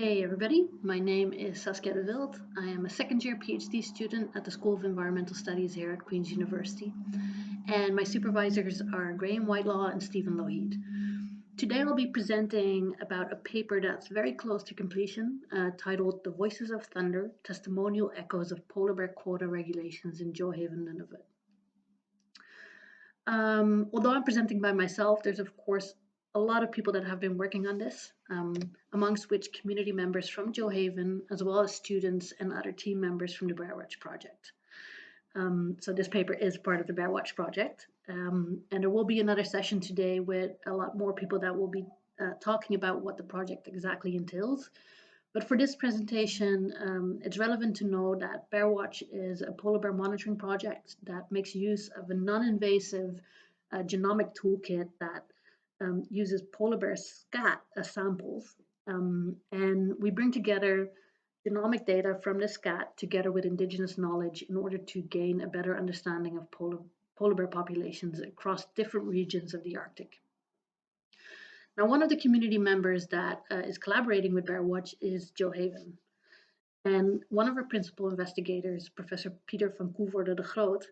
Hey everybody, my name is Saskia de Wild. I am a second year PhD student at the School of Environmental Studies here at Queen's University, and my supervisors are Graham Whitelaw and Stephen Lougheed. Today I'll be presenting about a paper that's very close to completion, titled The Voices of Thunder, Testimonial Echoes of Polar Bear Quota Regulations in Joehaven, Nunavut. Although I'm presenting by myself, there's of course a lot of people that have been working on this, amongst which community members from Joehaven, as well as students and other team members from the Bear Watch project. So this paper is part of the Bear Watch project, and there will be another session today with a lot more people that will be talking about what the project exactly entails. But for this presentation, it's relevant to know that Bear Watch is a polar bear monitoring project that makes use of a non-invasive genomic toolkit that uses polar bear scat as samples. And we bring together genomic data from the scat together with indigenous knowledge in order to gain a better understanding of polar bear populations across different regions of the Arctic. Now, one of the community members that is collaborating with Bear Watch is Joehaven. And one of our principal investigators, Professor Peter van Koevoorde de Groot,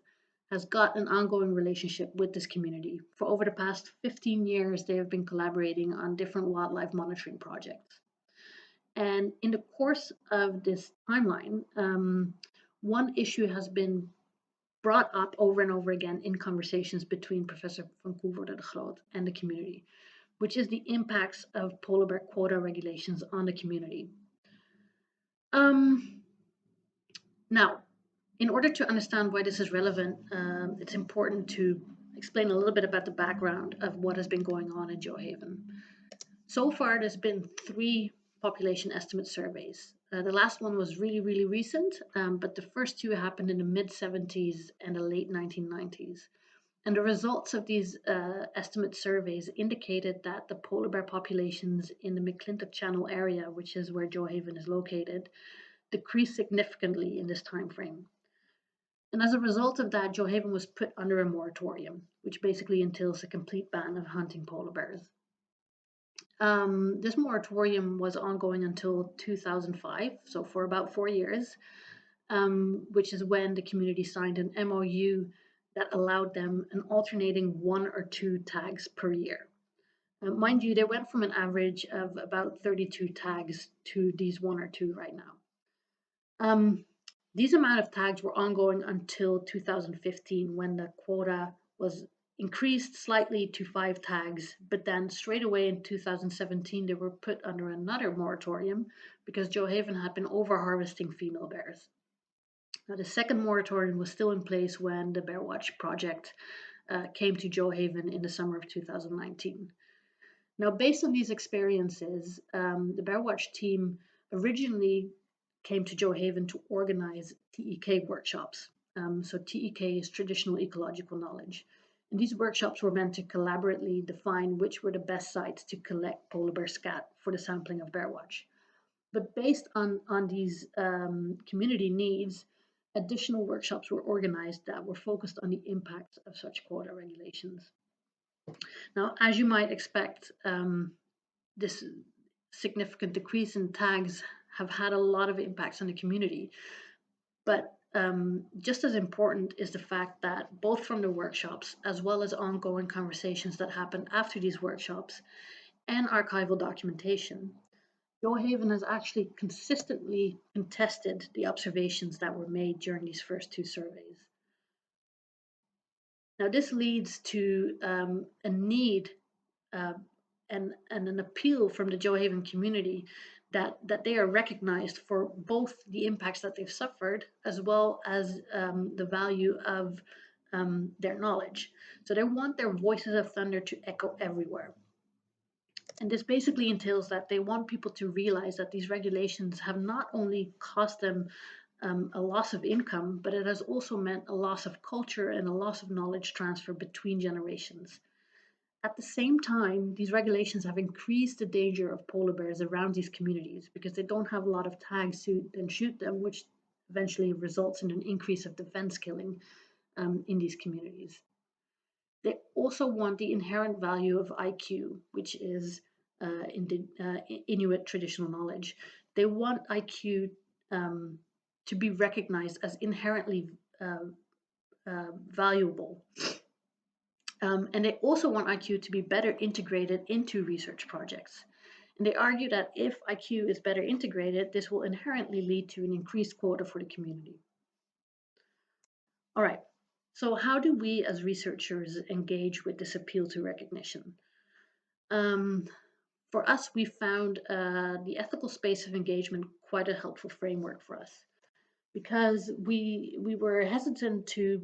has got an ongoing relationship with this community. For over the past 15 years, they have been collaborating on different wildlife monitoring projects. And in the course of this timeline, one issue has been brought up over and over again in conversations between Professor van Koevoorde de Groot and the community, which is the impacts of polar bear quota regulations on the community. Now, in order to understand why this is relevant, it's important to explain a little bit about the background of what has been going on in Joehaven. So far, there's been 3 population estimate surveys. The last one was really recent, but the first 2 happened in the mid-70s and the late 1990s. And the results of these estimate surveys indicated that the polar bear populations in the McClintock Channel area, which is where Joehaven is located, decreased significantly in this time frame. And as a result of that, Joehaven was put under a moratorium, which basically entails a complete ban of hunting polar bears. This moratorium was ongoing until 2005, so for about 4 years, which is when the community signed an MOU that allowed them an alternating 1 or 2 tags per year. Mind you, they went from an average of about 32 tags to these 1 or 2 right now. These amount of tags were ongoing until 2015 when the quota was increased slightly to 5 tags, but then straight away in 2017 they were put under another moratorium because Joehaven had been over-harvesting female bears. Now, the second moratorium was still in place when the Bear Watch project came to Joehaven in the summer of 2019. Now, based on these experiences, the Bear Watch team originally came to Joehaven to organize TEK workshops. So TEK is traditional ecological knowledge. And these workshops were meant to collaboratively define which were the best sites to collect polar bear scat for the sampling of Bear Watch. But based on these community needs, additional workshops were organized that were focused on the impacts of such quota regulations. Now, as you might expect, this significant decrease in tags have had a lot of impacts on the community. But just as important is the fact that both from the workshops as well as ongoing conversations that happened after these workshops and archival documentation, Joehaven has actually consistently contested the observations that were made during these first 2 surveys. Now, this leads to a need and an appeal from the Joehaven community that they are recognized for both the impacts that they've suffered as well as the value of their knowledge. So they want their voices of thunder to echo everywhere. And this basically entails that they want people to realize that these regulations have not only cost them a loss of income, but it has also meant a loss of culture and a loss of knowledge transfer between generations. At the same time, these regulations have increased the danger of polar bears around these communities because they don't have a lot of tags to then shoot them, which eventually results in an increase of defense killing in these communities. They also want the inherent value of IQ, which is Inuit traditional knowledge. They want IQ to be recognized as inherently valuable. And they also want IQ to be better integrated into research projects. And they argue that if IQ is better integrated, this will inherently lead to an increased quota for the community. All right, so how do we as researchers engage with this appeal to recognition? Um, for us, we found the ethical space of engagement quite a helpful framework for us because we were hesitant to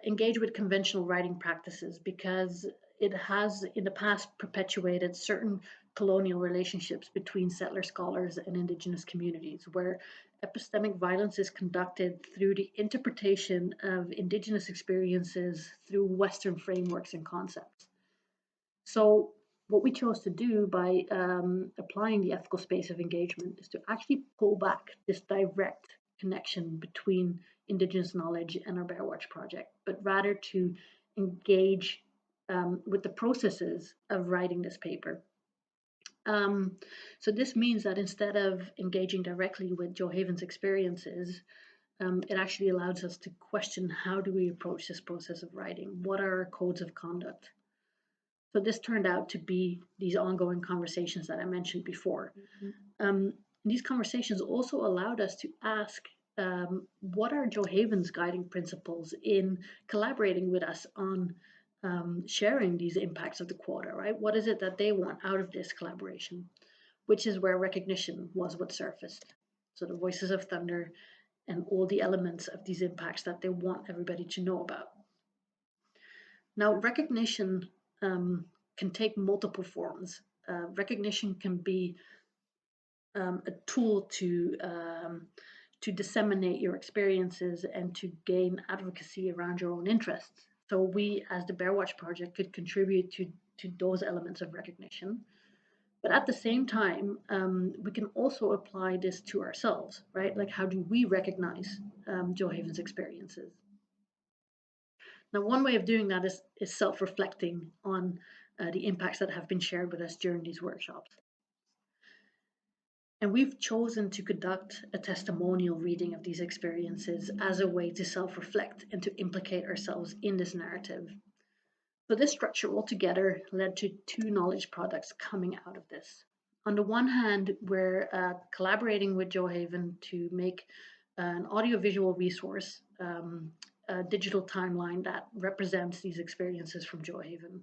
engage with conventional writing practices because it has in the past perpetuated certain colonial relationships between settler scholars and indigenous communities, where epistemic violence is conducted through the interpretation of indigenous experiences through Western frameworks and concepts. So, what we chose to do by applying the ethical space of engagement is to actually pull back this direct connection between Indigenous knowledge and our Bear Watch project, but rather to engage with the processes of writing this paper. So this means that instead of engaging directly with Joe Haven's experiences, it actually allows us to question how do we approach this process of writing? What are our codes of conduct? So this turned out to be these ongoing conversations that I mentioned before. These conversations also allowed us to ask what are Joe Haven's guiding principles in collaborating with us on sharing these impacts of the quota, right? What is it that they want out of this collaboration? Which is where recognition was what surfaced. So the voices of thunder and all the elements of these impacts that they want everybody to know about. Now, recognition can take multiple forms. Recognition can be a tool to disseminate your experiences and to gain advocacy around your own interests. So we, as the Bear Watch Project, could contribute to those elements of recognition. But at the same time, we can also apply this to ourselves, right? Like, how do we recognize Joe Haven's experiences? Now, one way of doing that is self-reflecting on the impacts that have been shared with us during these workshops. And we've chosen to conduct a testimonial reading of these experiences as a way to self-reflect and to implicate ourselves in this narrative. So this structure altogether led to two knowledge products coming out of this. On the one hand, we're collaborating with Joe Haven to make an audiovisual resource, a digital timeline that represents these experiences from Joe Haven.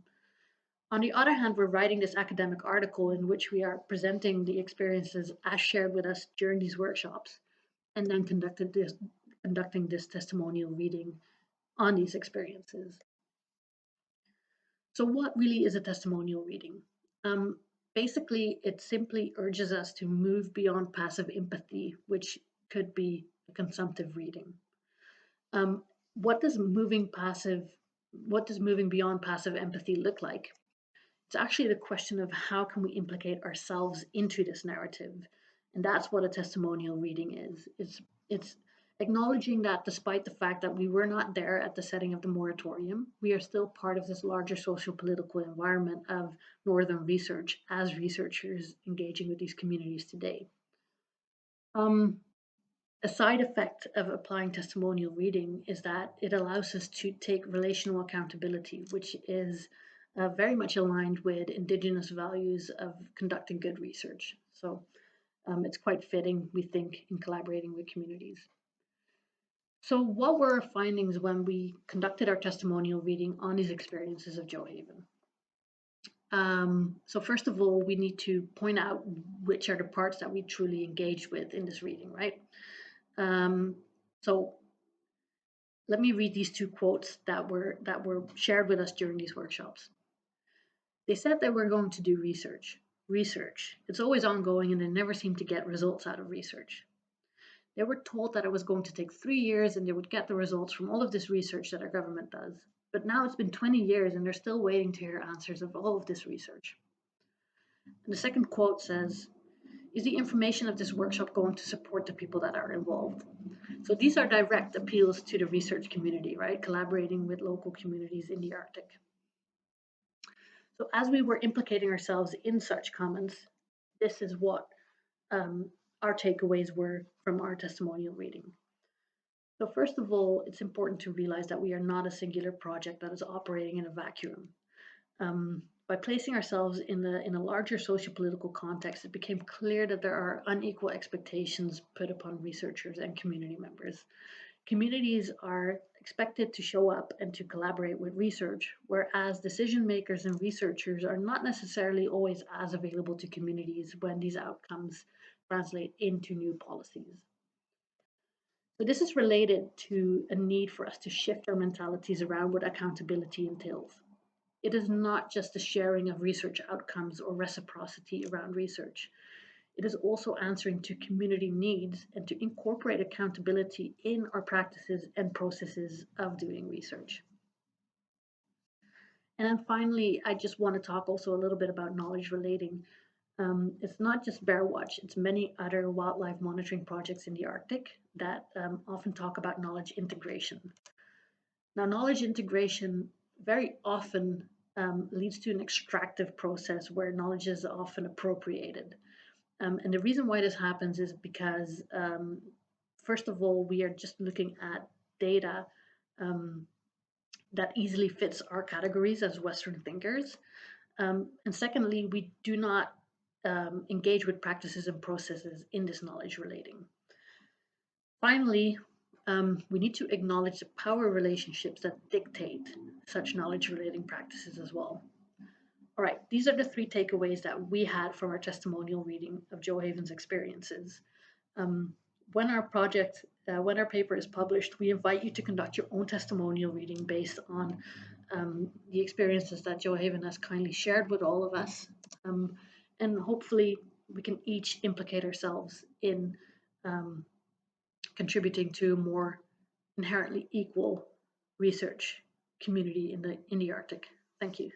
On the other hand, we're writing this academic article in which we are presenting the experiences as shared with us during these workshops, and then conducting this testimonial reading on these experiences. So what really is a testimonial reading? Basically, it simply urges us to move beyond passive empathy, which could be a consumptive reading. What does moving beyond passive empathy look like? It's actually the question of how can we implicate ourselves into this narrative, and that's what a testimonial reading is. It's acknowledging that despite the fact that we were not there at the setting of the moratorium, we are still part of this larger social political environment of Northern research as researchers engaging with these communities today. A side effect of applying testimonial reading is that it allows us to take relational accountability, which is very much aligned with Indigenous values of conducting good research. So it's quite fitting, we think, in collaborating with communities. So what were our findings when we conducted our testimonial reading on these experiences of Joe Haven? So first of all, we need to point out which are the parts that we truly engaged with in this reading, right? So let me read these two quotes that were shared with us during these workshops. They said they were going to do research. Research. It's always ongoing and they never seem to get results out of research. They were told that it was going to take 3 years and they would get the results from all of this research that our government does. But now it's been 20 years and they're still waiting to hear answers of all of this research. And the second quote says, is the information of this workshop going to support the people that are involved? So these are direct appeals to the research community, right? Collaborating with local communities in the Arctic. So as we were implicating ourselves in such comments, this is what um, our takeaways were from our testimonial reading. So first of all, it's important to realize that we are not a singular project that is operating in a vacuum. By placing ourselves in a larger socio-political context, it became clear that there are unequal expectations put upon researchers and community members. Communities are expected to show up and to collaborate with research, whereas decision makers and researchers are not necessarily always as available to communities when these outcomes translate into new policies. So this is related to a need for us to shift our mentalities around what accountability entails. It is not just the sharing of research outcomes or reciprocity around research. It is also answering to community needs and to incorporate accountability in our practices and processes of doing research. And then finally, I just want to talk also a little bit about knowledge relating. It's not just Bear Watch, it's many other wildlife monitoring projects in the Arctic that often talk about knowledge integration. Now, knowledge integration very often leads to an extractive process where knowledge is often appropriated. And the reason why this happens is because, first of all, we are just looking at data um, that easily fits our categories as Western thinkers. And secondly, we do not engage with practices and processes in this knowledge relating. Finally, we need to acknowledge the power relationships that dictate such knowledge relating practices as well. All right, these are the three takeaways that we had from our testimonial reading of Joe Haven's experiences. Um, when our paper is published, we invite you to conduct your own testimonial reading based on the experiences that Joe Haven has kindly shared with all of us. And hopefully we can each implicate ourselves in contributing to a more inherently equal research community in the Arctic. Thank you.